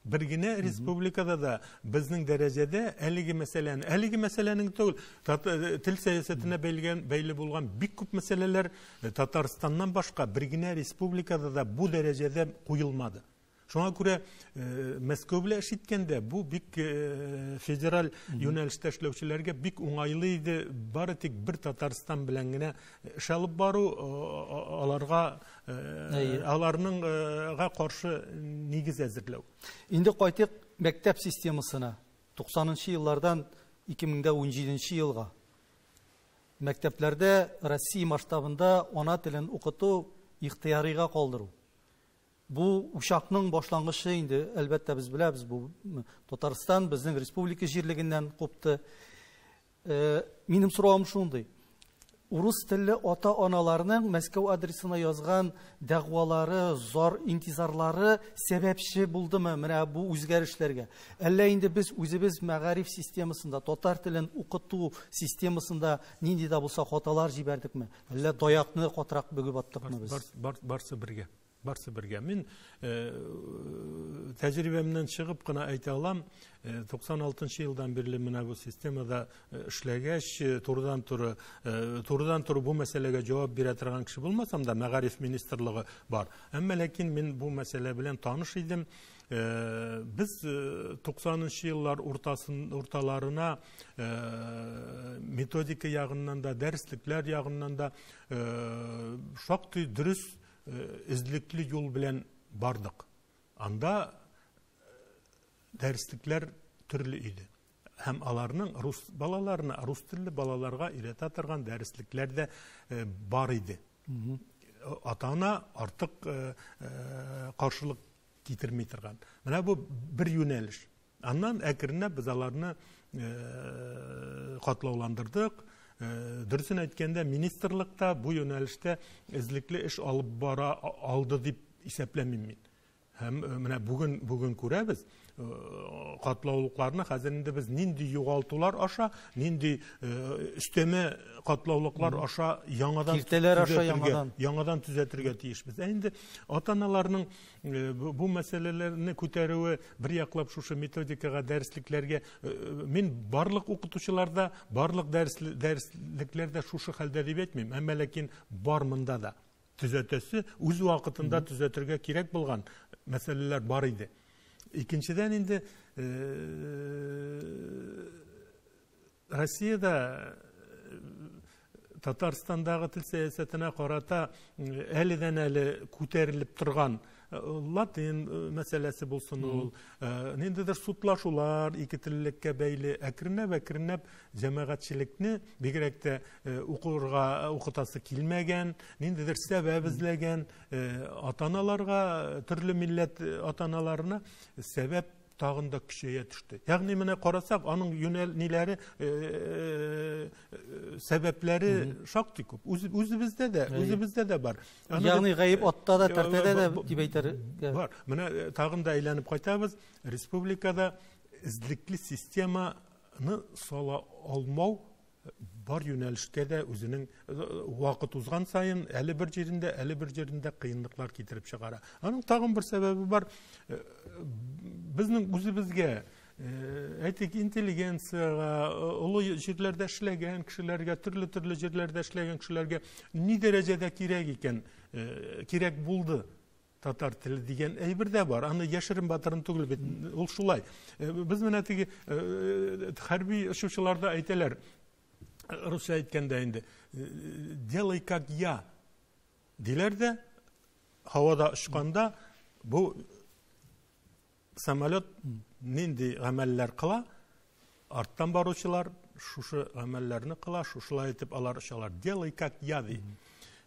[SPEAKER 2] Bir gine республикада да безнең дәрәҗәдә әлеге мәсьәләнең түгел, тел сәясәтенә бәйле булган бик күп мәсьәләләр Татарстаннан башка bir генә республикада да бу дәрәҗәдә куелмады. Шуңа күрә Мәскәү белән эш иткәндә бу бик федераль юнәлештә эшләүчеләргә бик уңайлы иде. Бары тик бер Татарстан белән генә эш алып бару аларның каршы нигез әзерләү.
[SPEAKER 1] Инде кайтык мәктәп системасына. 90-нчы еллардан 2017 елга. Мәктәпләрдә Россия масштабында ана телен укыту ихтыярыга калдыру. Бу ушакның башлангычы инде, әлбәттә без беләбез, бу Татарстан безнең республика җирлегеннән купты. Минем соравым шундый. Урыс телле ата-аналарның Мәскәү адресына язган дәгъвалары, зар интизарлары сәбәпче булдымы менә бу үзгәрешләргә? Әллә инде без үзебез мәгариф системасында, татар телен укыту системасында нинди дә булса хаталар җибәрдекме? Әллә даякны катырак бөгеп аттыкмы без?
[SPEAKER 2] Барсы бергә. Мин тәҗрибәмнән чыгып кына әйтә алам, 96 елдан бирле менә бу системада эшләгәч, турыдан туры бу мәсьәләгә җавап бирә торган кеше булмасам да, мәгариф министрлыгы бар. Әмма ләкин мин бу мәсьәлә белән таныш идем. Biz 90-нчы еллар урталарына методика ягыннан да, дәреслекләр ягыннан да шактый дөрес izlikli yol bilen bardık. Anda derslikler türlü idi. Hem alarının Rus balalarına, Rus tilli balalarga irete atırgan derslikler de bar idi. Atana artık karşılık getirmey turgan. Mana bu bir yöneliş. Andan ekirine biz alarını katlaulandırdık. Dürüsün aytkanda ministerlikta bu yönelişte izlikli iş alıp bara aldı deyip iseplemeyim. Hem bugün көрәбез катлаулыкларны хәзерендә без нинди югалтулар аша, нинди үстәмә катлаулыклар аша яңадан төзәтергә тиешбез. Инде ата-аналарның бу мәсьәләләрне күтәрүе бер яклап шушы методикага, дәреслекләргә мин барлык укытучыларда, барлык дәреслекләрдә шушы хәлдә дип әйтмим. Әмма ләкин бар монда да төзәтәсе үз вакытында төзәтергә кирәк булган мәсьәләләр бар иде. İkinciden indi Россияда Татарстандағы тил сәясәтенә карата әледән әле күтәрелеп торган Латин мәсьәләсе булсын ул, ниндидер судлашулар, ике теллеккә бәйле әкренләп җәмәгатьчелекне бигрәк тә укытасы килмәгән, ниндидер сәбәп эзләгән ата-аналарга, төрле милләт ата-аналарына сәбәп тагын да көчәя төште. Ягъни менә карасак, аның юнәлниләре, сәбәпләре шактый күп. Үзебездә дә бар.
[SPEAKER 1] Ягъни гаип атта да, тәртәдә дә дип әйтер.
[SPEAKER 2] Бар. Менә тагын да әйләнеп кайтабыз. Республикада излекле системаны сала алмау бар юнәлештә дә үзенең вакыт узган сайын әле бер җирендә кыенлыклар китереп чыгара. Аның тагын бер сәбәбе бар. Безнең үзебезгә, әйтик, интеллигенцияга, олы җирләрдә эшләгән кешеләргә, төрле җирләрдә эшләгән кешеләргә ни дәрәҗәдә кирәк икән, кирәк булды татар теле дигән әйбер дә бар. Аны яшерен батырын түгел бит, ул шулай. Без менә теге хәрби эшчеләрдә әйтәләр, русча әйткәндә инде, делай как я. Диләр дә һавада очканда бу самолет нинди гамәлләр кыла, арттан баручылар шушы гамәлләрне кыла, шушылай итеп алар очалар. Делай как я ди.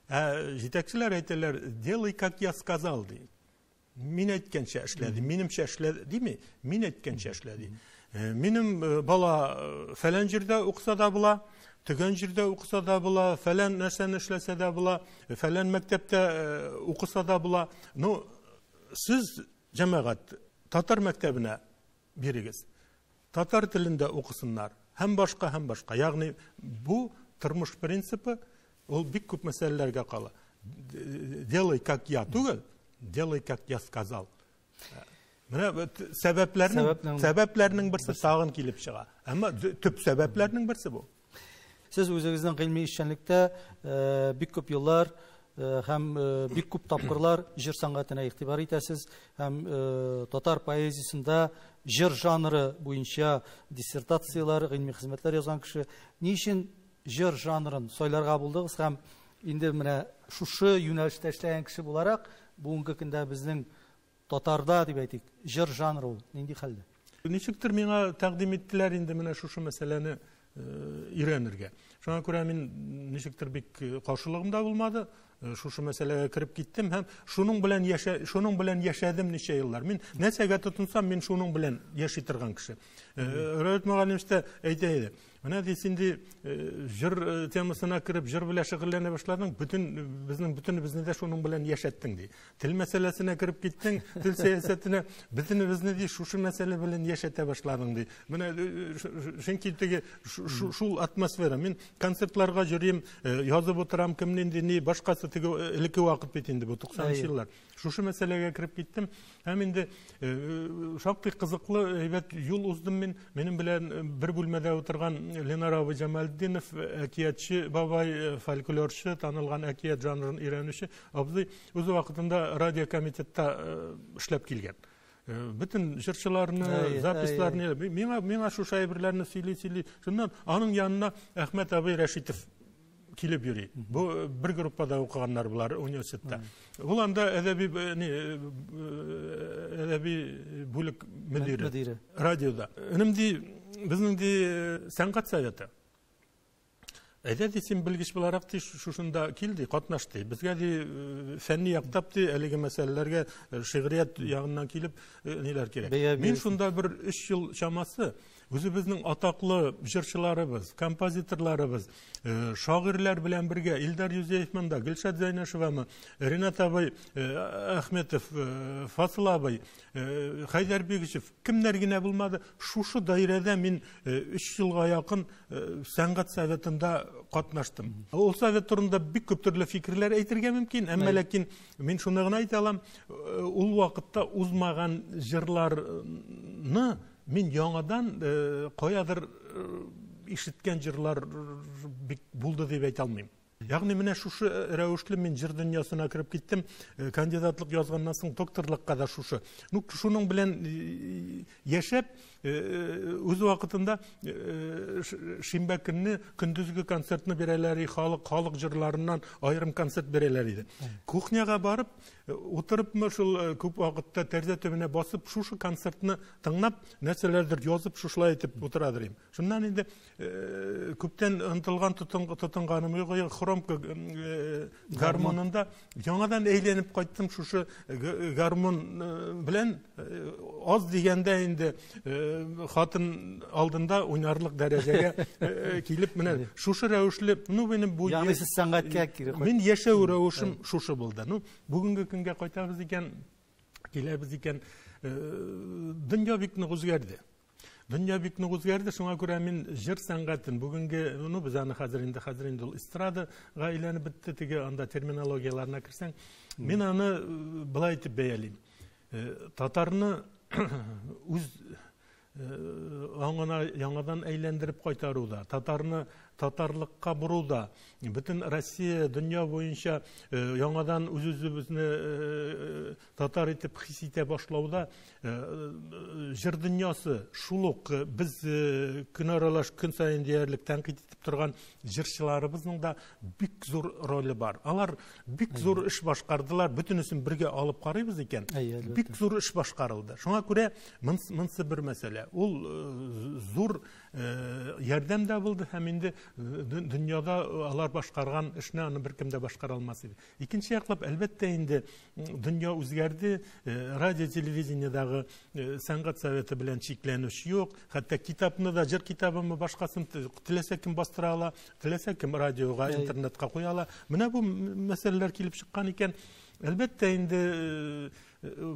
[SPEAKER 2] Җитәкчеләр әйтәләр, делай как я сказал ди. Мин әйткәнчә эшләде, минемчә эшләде диме? Мин әйткәнчә эшләде. Минем бала фәлән җирдә укыса да була, төгән җирдә укыса да була, фәлән нәрсәне эшләсә дә була, фәлән мәктәптә укыса да була. Ну, сез җәмәгать татар мәктәбенә бирегез. Татар телендә укысыннар. Һәм башка. Ягъни бу тормыш принципы, ул бик күп мәсьәләләргә кала. Делай как я түгел, делай как я сказал. Менә сәбәпләрнең берсе тагын килеп чыга. Әмма төп сәбәпләрнең берсе бу.
[SPEAKER 1] Сез үзегезнең гыйльми эшчәнлектә бик күп еллар һәм бик күп тапкырлар җыр сәнгатенә игътибар итәсез, һәм татар поэзиясендә җыр жанры буенча диссертациялар, гыйльми хезмәтләр язган кеше. Ни өчен җыр жанрын сайларга булдыгыз һәм инде менә шушы юнәлештә эшләгән кеше буларак бүгенге көндә безнең татарда дип әйтик, җыр жанры ул нинди хәлдә?
[SPEAKER 2] Ничектер миңа тәкъдим иттеләр инде менә шушы мәсьәләне өйрәнергә. Шуңа күрә мин ничектер бик каршылыгым да булмады. Шушы мәсьәләгә кирип киттем һәм шуның белән яшәдем ничә еллар. Мин нәрсәгә тотынсам, мин шуның белән яши торган кеше. Рәвит мөгаллим әйтә иде. Менә инде җыр темасына кирип, җыр белән шөгыльләнә башладың, бөтенебезне дә шуның белән яшәттең ди. Тел мәсьәләсенә кирип киттең, тел сәясәтенә бөтенебезне ди шушы мәсьәлә белән яшәтә башладың ди. Менә чөнки теге шул атмосфера. Мин концертларга җөрим, язып утырам, кемнең ни башкасы теге элекке вакыт бит инде бу 90 еллар. Шушы мәсьәләгә кирип киттем. Һәм инде шактый кызыклы әйбәт юл уздым мин. Минем белән бер бүлмәдә утырган Ленар абый Җамалетдинов, әкиятчы бабай, фольклорчы, танылган әкият жанрын өйрәнүче абзый, үз вакытында радио комитетта эшләп килгән. Bütün җырчыларны, записларны, миңа шушы әйберләрне сөйли. Шуннан аның янына Әхмәт абый Рәшитов килеп йөри. Бу бер группада укыганнар булар университетта. Ул анда әдәби бүлек мөдире радиода. Инемди безнең сәнгать советы. Әдәби син белгеч буларак шушында килде, катнашты. Безгә фәнни яктап әлеге мәсьәләләргә шигърият ягыннан килеп ниләр кирәк. Мин шунда бер 3 ел чамасы үзебезнең атаклы җырчыларыбыз, композиторларыбыз, шагыйрьләр белән бергә Илдар Юзеев монда, Гөлшат Зәйнәшева, Ринат абый, Әхмәтов, Фасыл абый, Хайдар Бигичев, кемнәр генә булмады, шушы даирәдә мин 3 елга якын сәнгать советында катнаштым. Ул совет турында бик күп төрле фикерләр әйтергә мөмкин, әмма ләкин мин шуны гына әйтә алам, ул вакытта узмаган җырларны мин яңадан каядыр ишеткән җырлар бик булды дип әйтә алмыйм. Ягъни менә шушы рәвешле мин җыр дөньясына кирип киттем, кандидатлык язганнан соң докторлыкка да шушы. Шуның белән яшәп, үз вакытында шимбә көнне көндезге концертны бирәләр, халык җырларыннан аерым концерт бирәләр иде. Кухняга барып, утырып шул күп вакытта тәрзә төбенә басып, шушы концертны тыңлап, нәрсәләрдер язып, шушылай итеп утырадыр идем. Шуннан инде күптән ынтылган тотынганым хромка гармонында яңадан әйләнеп кайттым шушы гармон белән аз дигәндә инде хатын алдында уйнарлык дәрәҗәгә килеп менә шушы рәвешле минем бу
[SPEAKER 1] сәнгатькә кирәк.
[SPEAKER 2] Мин яшәү рәвешем шушы булды. Бүгенге көнгә кайтабыз икән, киләбез икән, дөнья бик нык үзгәрде. Дөнья бик нык үзгәрде, шуңа күрә мин җыр сәнгатен бүгенге, без аны хәзер инде ул эстрадага әйләнеп бетте, теге анда терминологияларына кирсәң, мин аны былай итеп бәялим. Татарны үз аңына яңадан әйләндереп кайтаруда, татарны татарлыкка буруда, бөтен Россия, дөнья буенча яңадан үзебезне татар итеп хис итә башлауда җыр дөньясы шул ук без көн аралаш көн сайын диярлек тәнкыйть итеп торган җырчыларыбызның да бик зур роле бар. Алар бик зур эш башкардылар, бөтенесен бергә алып карыйбыз икән. Бик зур эш башкарылды. Шуңа күрә монсы бер мәсьәлә. Ул зур ярдәм дә булды һәм инде дөньяда алар башкарган эшне аны беркем дә башкара алмас иде. Икенче яклап, әлбәттә инде дөнья үзгәрде, радио телевидениедагы сәнгать советы белән чикләнүш юк, хәтта китапны да, җыр китабымы башкасын теләсә кем бастыра ала, теләсә кем радиога, интернетка куя ала. Менә бу мәсьәләләр килеп чыккан икән. Әлбәттә инде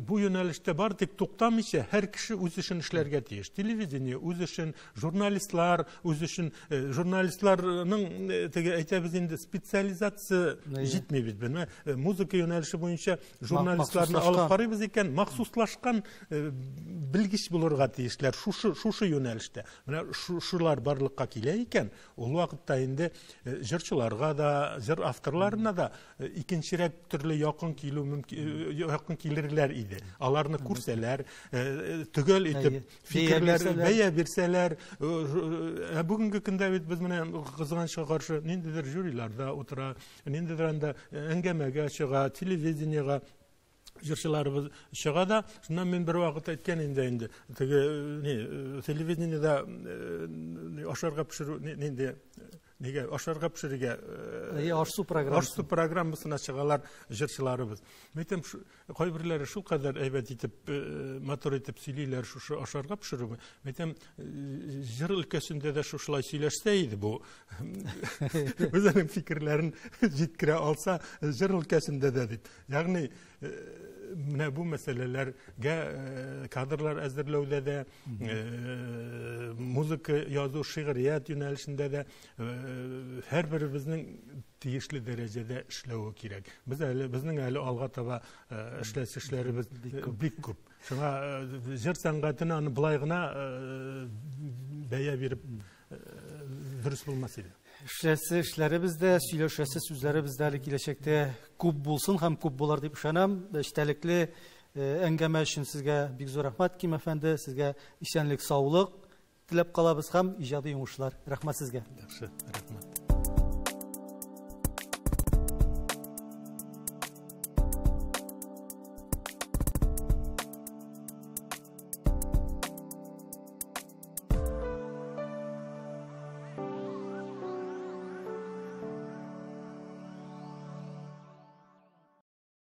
[SPEAKER 2] bu yönelişte var, tek toktamaýça her kişi öz işin işlerge tiýiş. Telewizniýe öz işin, jurnalistler öz işin, jurnalistlaryň tege aýtabys indi spesializasiýa jitmeýbit. Muzika yönelişi boýunça jurnalistlaryny alyp baraýbys eken, maksuslaşkan bilgiç bularga tiýişler şuşu yönelişde. Şular barlykka kile eken, ol wagtda indi jyrçylarga da, jyr awtorlaryna da ikinçirek türlü ýakyn kilirler idi. Alarny kurseler, tügel etip fikirler beýe berseler, bugünkü günde biz mene kızgançyga garşy nindedir jürilarda otura, nindedir anda engemege çyga, telewizniýaga jyrçylarybız çyga da, şundan men bir wagt aýtgan indi. Telewizniýada aşarga pişirүү ninde nege aşarga pişirige aşsu programmasyna çygalar jyrçylarybız. Metem goý birleri şu kadar aýbat etip motor etip süýleýler şu aşarga pişirүүgü. Metem jyr ülkesinde de şuşulay süýleşseydi bu özüniň fikirlerini jitkire alsa jyr ülkesinde de dip. Ýagny bu meselelerge kadrlar äzirlewde de muzika ýazyw şiýriyat ýönelişinde de her biribizniň tiýişli derejede işlewi kirek. Bizniň äli alga taba işleşişlerimiz bik köp. Şoňa jyr sangatyny any bulaýgyna beýe berip dürüst bolmasy.
[SPEAKER 1] İşlerimizde, söyleşesi sözlerimizde gelecekte köp bulsun, hem köp bolar diýip üşenam. İştelikli engeme için sizge bik zor rahmat Kim efendi, sizge işenlik, sağlık dilep kalabız hem ijady ýoňuşlar. Rahmat sizge.
[SPEAKER 2] Rahmat.